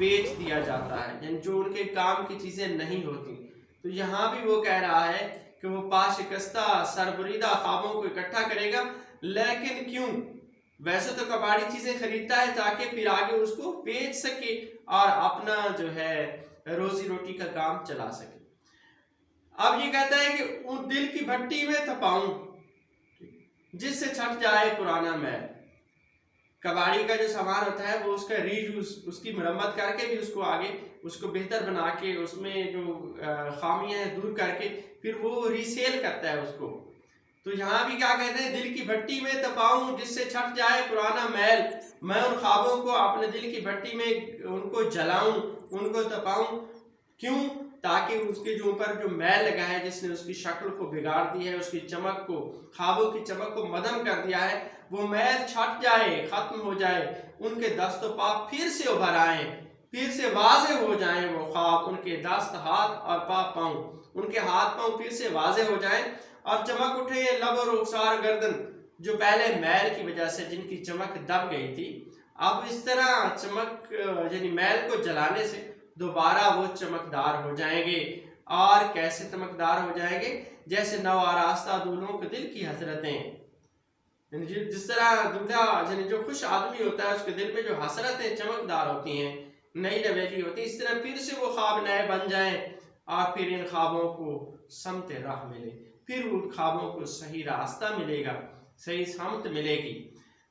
بیچ دیا جاتا ہے، یعنی جو ان کے کام کی چیزیں نہیں ہوتی۔ تو یہاں بھی وہ کہہ رہا ہے کہ وہ پا شکستہ سربریدہ خوابوں کو اکٹھا کرے گا، لیکن کیوں؟ ویسے تو کباڑی چیزیں خریدتا ہے تاکہ پھر آگے اس کو بیچ سکے اور اپنا جو ہے روزی روٹی کا کام چلا سکے۔ اب یہ کہتا ہے کہ ان دل کی بھٹی میں تپاؤں جس سے چھٹ جائے پرانا میل۔ کباڑی کا جو سامان ہوتا ہے وہ اس کا ری یوز، اس کی مرمت کر کے بھی اس کو آگے اس کو بہتر بنا کے اس میں جو خامیاں ہیں دور کر کے پھر وہ ری سیل کرتا ہے اس کو۔ تو یہاں بھی کیا کہتے ہیں، دل کی بھٹی میں تپاؤں جس سے چھٹ جائے پرانا میل، میں ان خوابوں کو اپنے دل کی بھٹی میں ان کو جلاؤں، ان کو تپاؤں، کیوں؟ تاکہ اس کے جو اوپر جو میل لگا ہے جس نے اس کی شکل کو بگاڑ دی ہے، اس کی چمک کو، خوابوں کی چمک کو مدھم کر دیا ہے، وہ میل چھٹ جائے، ختم ہو جائے، ان کے دست و پا پھر سے ابھر آئیں، پھر سے واضح ہو جائیں وہ خواب، ان کے دست ہاتھ اور پا پاؤں، ان کے ہاتھ پاؤں پھر سے واضح ہو جائیں اور چمک اٹھے لب و رخسار گردن، جو پہلے میل کی وجہ سے جن کی چمک دب گئی تھی، اب اس طرح چمک یعنی میل کو جلانے سے دوبارہ وہ چمکدار ہو جائیں گے۔ اور کیسے چمکدار ہو جائیں گے؟ جیسے نو آراستہ دولوں کے دل کی حسرتیں، جس طرح دولہا یعنی جو خوش آدمی ہوتا ہے اس کے دل میں جو حسرتیں چمکدار ہوتی ہیں، نئی نویلی ہوتی ہے، اس طرح پھر سے وہ خواب نئے بن جائیں اور پھر ان خوابوں کو سمت راہ ملے، پھر ان خوابوں کو صحیح راستہ ملے گا، صحیح سمت ملے گی۔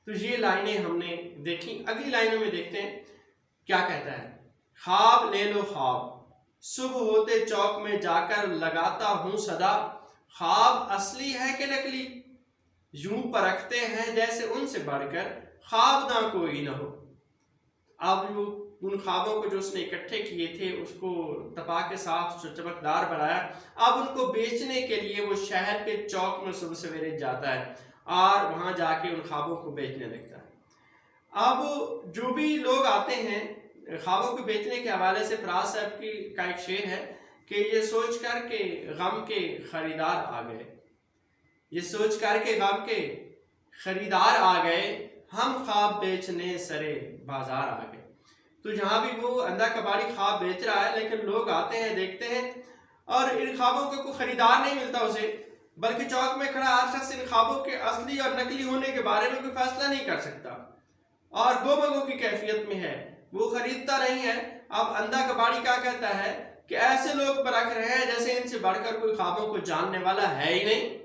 تو یہ لائنیں ہم نے دیکھی۔ اگلی لائنوں میں دیکھتے ہیں کیا کہتا ہے۔ خواب لے لو خواب، صبح ہوتے چوک میں جا کر لگاتا ہوں صدا، خواب اصلی ہے کہ نکلی، یوں پرکھتے ہیں جیسے ان سے بڑھ کر خواب نہ کوئی نہ ہو۔ اب ان خوابوں کو جو اس نے اکٹھے کیے تھے اس کو تپا کے صاف چمکدار بنایا، اب ان کو بیچنے کے لیے وہ شہر کے چوک میں صبح سویرے جاتا ہے اور وہاں جا کے ان خوابوں کو بیچنے لگتا ہے۔ اب جو بھی لوگ آتے ہیں خوابوں کو بیچنے کے حوالے سے فراز صاحب کا ایک شعر ہے کہ یہ سوچ کر کے غم کے خریدار آ گئے، یہ سوچ کر کے غم کے خریدار آ گئے، ہم خواب بیچنے سرے بازار آ گئے۔ تو جہاں بھی وہ اندھا کباڑی خواب بیچ رہا ہے لیکن لوگ آتے ہیں دیکھتے ہیں اور ان خوابوں کا کوئی خریدار نہیں ملتا اسے، بلکہ چوک میں کھڑا ہر شخص ان خوابوں کے اصلی اور نکلی ہونے کے بارے میں کوئی فیصلہ نہیں کر سکتا اور گو بگو کی کیفیت میں ہے، وہ خریدتا نہیں ہے۔ اب اندھا کباڑی کیا کہتا ہے کہ ایسے لوگ پرکھ رہے ہیں جیسے ان سے بڑھ کر کوئی خوابوں کو جاننے والا ہے ہی نہیں،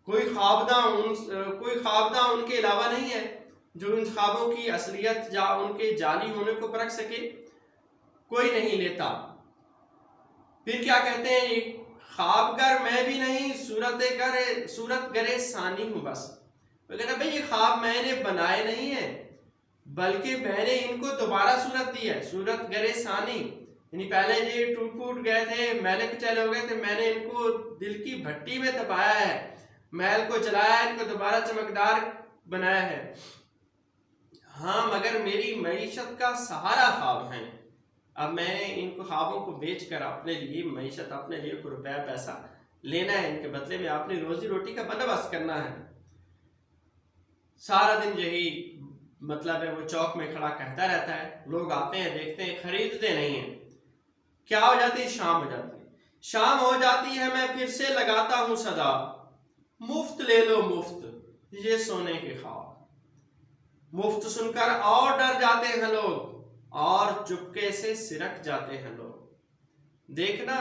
کوئی خوابداں ان کے علاوہ نہیں ہے جو ان خوابوں کی اصلیت یا ان کے جعلی ہونے کو پرکھ سکے، کوئی نہیں لیتا۔ پھر کیا کہتے ہیں یہ، خوابگر میں بھی نہیں، صورت گرے ثانی ہوں بس۔ وہ کہتا ہے بھئی یہ خواب میں نے بنائے نہیں ہیں بلکہ میں نے ان کو دوبارہ صورت دی ہے، صورت گرے ثانی، یعنی پہلے یہ ٹوٹ پھوٹ گئے تھے، میلے کچیلے ہو گئے تھے، میں نے ان کو دل کی بھٹی میں تپایا ہے، میل کو جلایا ہے، ان کو دوبارہ چمکدار بنایا ہے۔ ہاں مگر میری معیشت کا سہارا خواب ہیں، اب میں نے ان کو خوابوں کو بیچ کر اپنے لیے معیشت، اپنے لیے کوئی روپیہ پیسہ لینا ہے، ان کے بدلے میں اپنی روزی روٹی کا بندوبست کرنا ہے۔ سارا دن یہی مطلب ہے، وہ چوک میں کھڑا کہتا رہتا ہے، لوگ آتے ہیں دیکھتے ہیں، خریدتے نہیں ہیں۔ کیا ہو جاتی ہے؟ شام ہو جاتی ہے، شام ہو جاتی ہے، میں پھر سے لگاتا ہوں صدا، مفت لے لو مفت یہ سونے کے خواب۔ مفت سن کر اور ڈر جاتے ہیں لوگ اور چپکے سے سرک جاتے ہیں لوگ، دیکھنا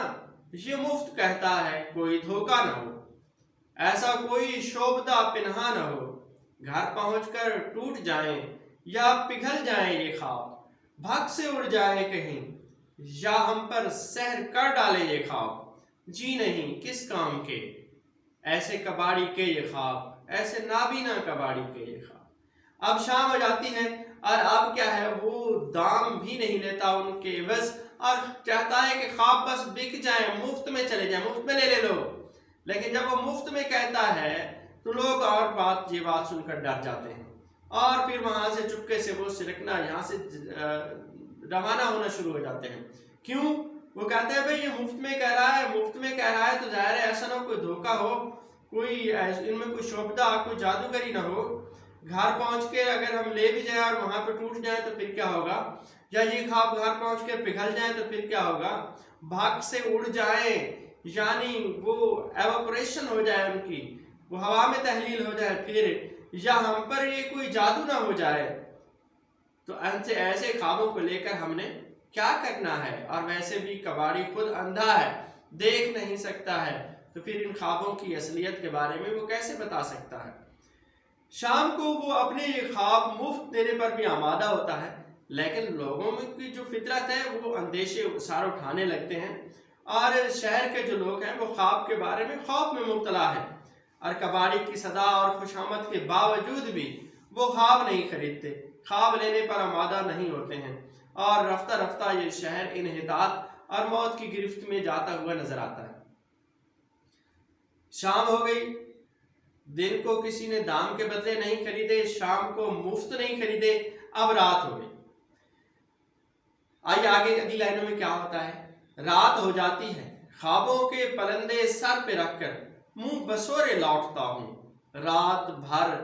یہ مفت کہتا ہے کوئی دھوکہ نہ ہو، ایسا کوئی شوبدہ پنہا نہ ہو، گھر پہنچ کر ٹوٹ جائیں یا پگھل جائیں یہ خواب، بھگ سے اڑ جائے کہیں یا ہم پر سحر کر ڈالے یہ خواب، جی نہیں کس کام کے ایسے کباڑی کے یہ خواب، ایسے نابینا کباڑی کے یہ خواب۔ اب شام ہو جاتی ہے اور اب کیا ہے، وہ دام بھی نہیں لیتا ان کے عوض اور چاہتا ہے کہ خواب بس بک جائیں، مفت میں چلے جائیں، مفت میں لے لو۔ لیکن جب وہ مفت میں کہتا ہے تو لوگ اور یہ بات سن کر ڈر جاتے ہیں اور پھر وہاں سے چپکے سے وہ سرکنا، یہاں سے روانہ ہونا شروع ہو جاتے ہیں۔ کیوں؟ وہ کہتے ہیں بھئی یہ مفت میں کہہ رہا ہے، مفت میں کہہ رہا ہے تو ظاہر ہے ایسا نہ کوئی دھوکہ ہو، کوئی ان میں کوئی شعبدہ، کوئی جادوگری نہ ہو، گھر پہنچ کے اگر ہم لے بھی جائیں اور وہاں پہ ٹوٹ جائیں تو پھر کیا ہوگا، یا یہ خواب گھر پہنچ کے پگھل جائیں تو پھر کیا ہوگا؟ بھاگ سے اڑ جائیں، یعنی وہ ایواپوریشن ہو جائے ان کی، وہ ہوا میں تحلیل ہو جائے پھر، یا ہم پر یہ کوئی جادو نہ ہو جائے۔ تو ایسے خوابوں کو لے کر ہم نے کیا کرنا ہے؟ اور ویسے بھی کباڑی خود اندھا ہے، دیکھ نہیں سکتا ہے، تو پھر ان خوابوں کی اصلیت کے بارے میں وہ کیسے بتا سکتا ہے؟ شام کو وہ اپنے یہ خواب مفت دینے پر بھی آمادہ ہوتا ہے، لیکن لوگوں میں کی جو فطرت ہے وہ اندیشے سار اٹھانے لگتے ہیں، اور شہر کے جو لوگ ہیں وہ خواب کے بارے میں خوف میں مبتلا ہے، اور کباڑی کی صدا اور خوشامد کے باوجود بھی وہ خواب نہیں خریدتے، خواب لینے پر آمادہ نہیں ہوتے ہیں، اور رفتہ رفتہ یہ شہر انحطاط اور موت کی گرفت میں جاتا ہوا نظر آتا ہے۔ شام ہو گئی، دن کو کسی نے دام کے بدلے نہیں خریدے، شام کو مفت نہیں خریدے، اب رات ہو گئی۔ آئیے آگے اگلی لائنوں میں کیا ہوتا ہے؟ رات ہو جاتی ہے، خوابوں کے پلندے سر پہ رکھ کر منہ بسورے لوٹتا ہوں، رات بھر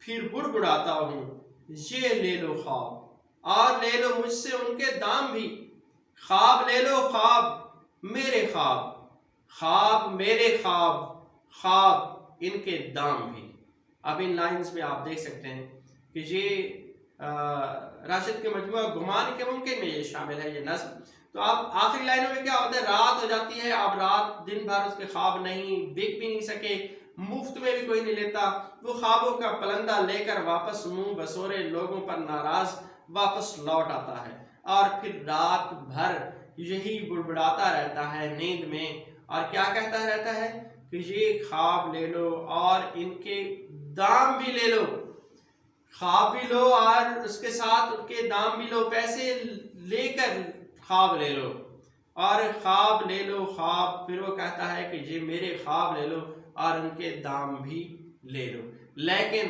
پھر بڑبڑاتا ہوں، یہ لے لو خواب اور لے لو مجھ سے ان کے دام بھی، خواب لے لو خواب میرے خواب، خواب میرے خواب، خواب ان کے دام بھی۔ اب ان لائنز میں آپ دیکھ سکتے ہیں کہ یہ راشد کے مجموعہ گمان کے ممکن میں یہ شامل ہے، یہ نظم۔ تو اب آخری لائنوں میں کیا ہوتا ہے؟ رات ہو جاتی ہے، اب رات دن بھر اس کے خواب نہیں، بک بھی نہیں سکے، مفت میں بھی کوئی نہیں لیتا، وہ خوابوں کا پلندہ لے کر واپس منہ بسورے لوگوں پر ناراض واپس لوٹ آتا ہے، اور پھر رات بھر یہی بڑبڑاتا رہتا ہے نیند میں، اور کیا کہتا رہتا ہے کہ یہ خواب لے لو اور ان کے دام بھی لے لو، خواب بھی لو اور اس کے ساتھ ان کے دام بھی لو، پیسے لے کر خواب لے لو، اور خواب لے لو خواب، پھر وہ کہتا ہے کہ یہ میرے خواب لے لو اور ان کے دام بھی لے لو۔ لیکن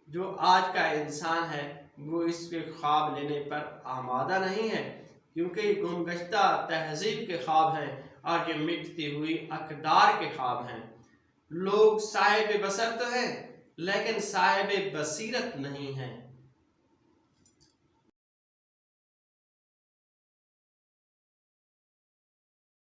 جو آج کا انسان ہے وہ اس کے خواب لینے پر آمادہ نہیں ہے، کیونکہ یہ گمگشتہ تہذیب کے خواب ہیں اور یہ مٹتی ہوئی اقدار کے خواب ہیں۔ لوگ صاحب بصر تو ہیں لیکن صاحب بصیرت نہیں ہیں۔